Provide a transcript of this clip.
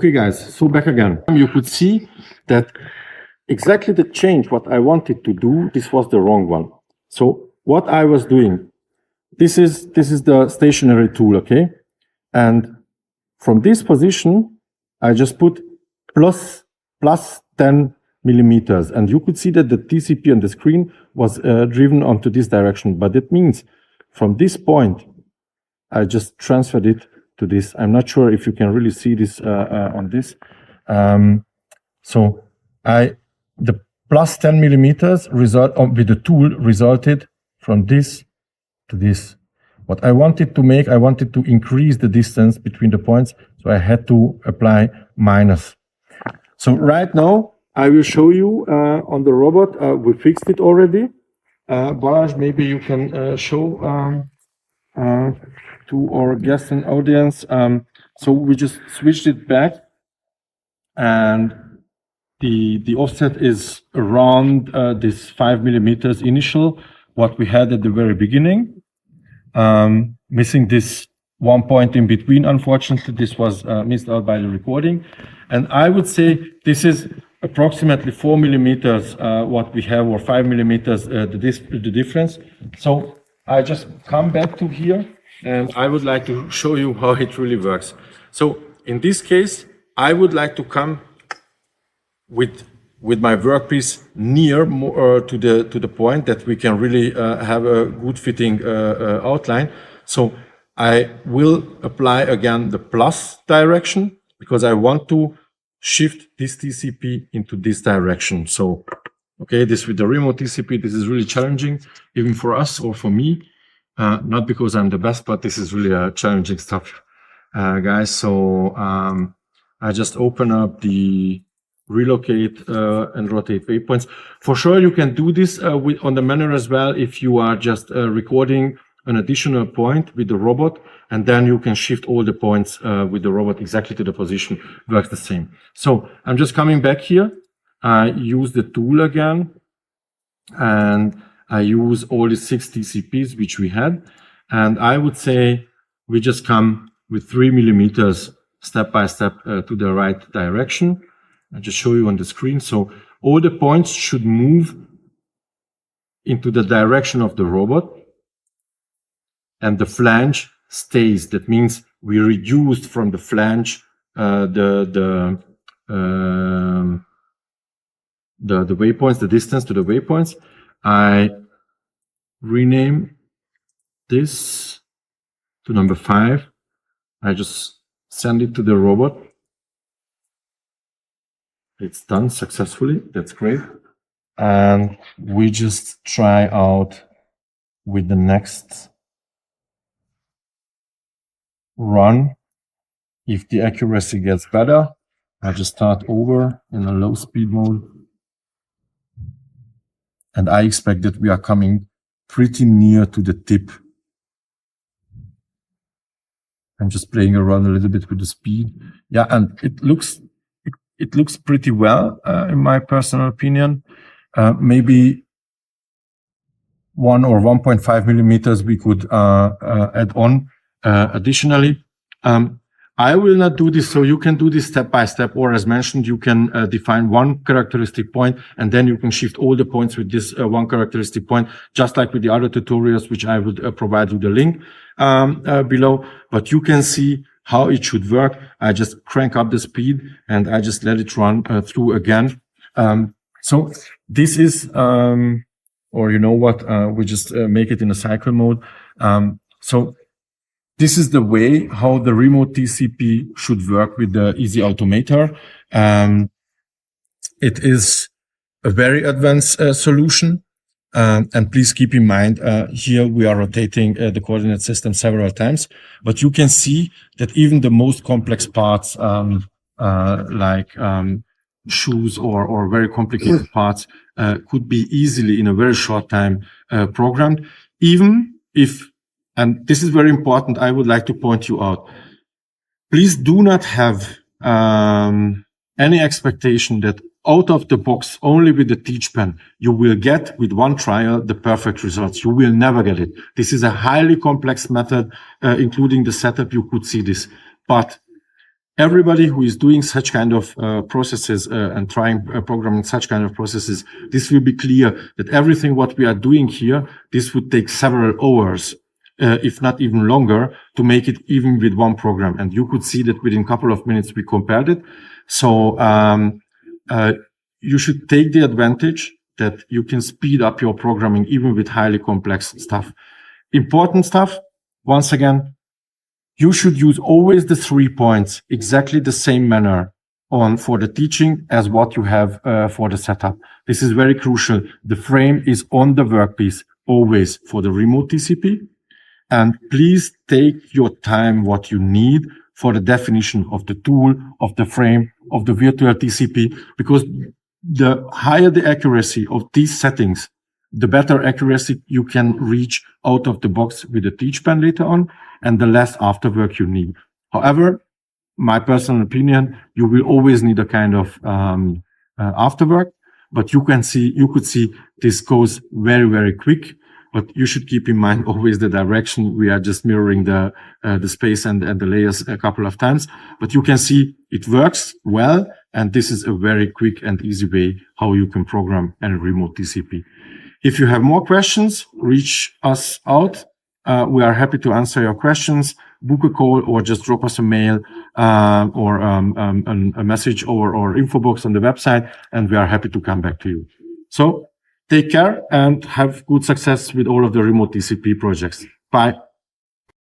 Okay guys, so back again. You could see that exactly the change what I wanted to do, this was the wrong one. So what I was doing, this is the stationary tool, okay? And from this position, I just put plus 10 millimeters. And you could see that the TCP on the screen was driven onto this direction. But that means from this point, I just transferred it to this. I'm not sure if you can really see this on this. So the plus 10 millimeters result with the tool resulted from this to this. What I wanted to make, I wanted to increase the distance between the points, so I had to apply minus. So right now, I will show you on the robot, we fixed it already. Balázs, maybe you can show to our guests and audience. So we just switched it back, and the offset is around this 5 millimeters initial, what we had at the very beginning. Missing this one point in between, unfortunately, this was missed out by the recording. And I would say this is approximately 4 millimeters what we have, or 5 millimeters the difference. So I just come back to here, and I would like to show you how it really works. So in this case, I would like to come with my workpiece near to the point that we can really have a good fitting outline. So I will apply again the plus direction, because I want to shift this TCP into this direction. So, okay, this with the remote TCP, this is really challenging, even for us or for me. Not because I'm the best, but this is really challenging stuff, guys. So I just open up the relocate and rotate waypoints. For sure, you can do this on the manual as well if you are just recording an additional point with the robot, and then you can shift all the points with the robot exactly to the position. Works the same. So I'm just coming back here. I use the tool again, and I use all the 6 TCPs which we had, and I would say we just come with 3 millimeters step by step to the right direction. I'll just show you on the screen. So all the points should move into the direction of the robot, and the flange stays. That means we reduced from the flange the waypoints, the distance to the waypoints. I rename this to number 5. I just send it to the robot. It's done successfully. That's great. And we just try out with the next run. If the accuracy gets better, I just start over in a low speed mode. And I expect that we are coming pretty near to the tip. I'm just playing around a little bit with the speed. Yeah, and it looks pretty well, in my personal opinion. Maybe 1 or 1.5 millimeters we could add on additionally. I will not do this, so you can do this step by step, or as mentioned, you can define one characteristic point, and then you can shift all the points with this one characteristic point, just like with the other tutorials, which I would provide you the link below. But you can see how it should work. I just crank up the speed, and I just let it run through again. So this is, or you know what, we just make it in a cycle mode. So this is the way how the remote TCP should work with the Easy Automator. It is a very advanced solution. And please keep in mind, here we are rotating the coordinate system several times, but you can see that even the most complex parts, like shoes or very complicated parts, could be easily in a very short time programmed, even if, and this is very important, I would like to point you out. Please do not have any expectation that out of the box, only with the teach pen, you will get with one trial the perfect results. You will never get it. This is a highly complex method, including the setup. You could see this. But everybody who is doing such kind of processes and trying programming such kind of processes, this will be clear that everything what we are doing here, this would take several hours, if not even longer, to make it even with one program. And you could see that within a couple of minutes we compared it. So you should take the advantage that you can speed up your programming even with highly complex stuff. Important stuff, once again, you should use always the 3 points exactly the same manner for the teaching as what you have for the setup. This is very crucial. The frame is on the workpiece always for the remote TCP. And please take your time what you need for the definition of the tool, of the frame, of the virtual TCP, because the higher the accuracy of these settings, the better accuracy you can reach out of the box with the teach pen later on, and the less afterwork you need. However, my personal opinion, you will always need a kind of afterwork, but you could see this goes very, very quick. But you should keep in mind always the direction. We are just mirroring the space and the layers a couple of times, but you can see it works well. And this is a very quick and easy way how you can program a remote TCP. If you have more questions, reach us out. We are happy to answer your questions, book a call, or just drop us a mail or a message or info box on the website, and we are happy to come back to you. So take care and have good success with all of the remote TCP projects. Bye.